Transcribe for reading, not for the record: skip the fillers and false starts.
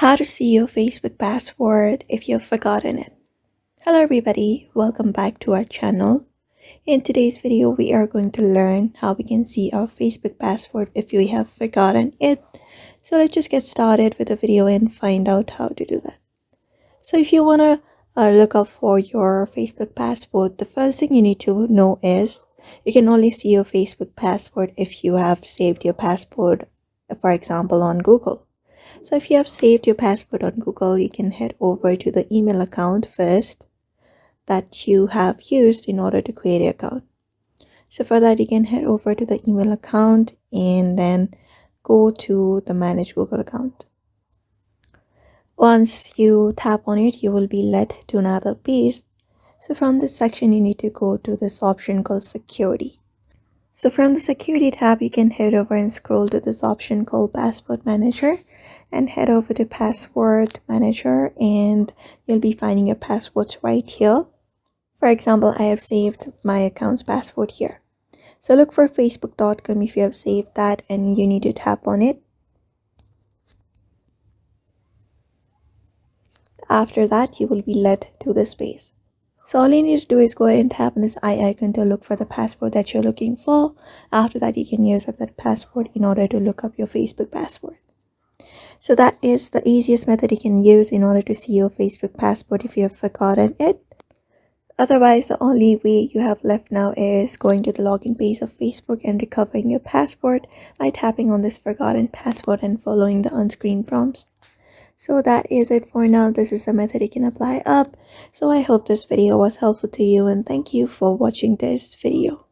How to see your Facebook password if you've forgotten it. Hello everybody, welcome back to our channel. In today's video, we are going to learn how we can see our Facebook password if we have forgotten it. So let's just get started with the video and find out how to do that. So if you want to look up for your Facebook password, the first thing you need to know is you can only see your Facebook password if you have saved your password, for example, on Google. So if you have saved your password on Google, you can head over to the email account first that you have used in order to create an account. So for that, you can head over to the email account and then go to the Manage Google account. Once you tap on it, you will be led to another page. So from this section, you need to go to this option called Security. So from the Security tab, you can head over and scroll to this option called Password Manager and head over to Password Manager, and you'll be finding your passwords right here. For example, I have saved my account's password here. So look for facebook.com if you have saved that, and you need to tap on it. After that, you will be led to this page. So all you need to do is go ahead and tap on this eye icon to look for the password that you're looking for. After that, you can use up that password in order to look up your Facebook password. So that is the easiest method you can use in order to see your Facebook password if you have forgotten it. Otherwise, the only way you have left now is going to the login page of Facebook and recovering your password by tapping on this forgotten password and following the on-screen prompts. So that is it for now. This is the method you can apply up. So I hope this video was helpful to you, and thank you for watching this video.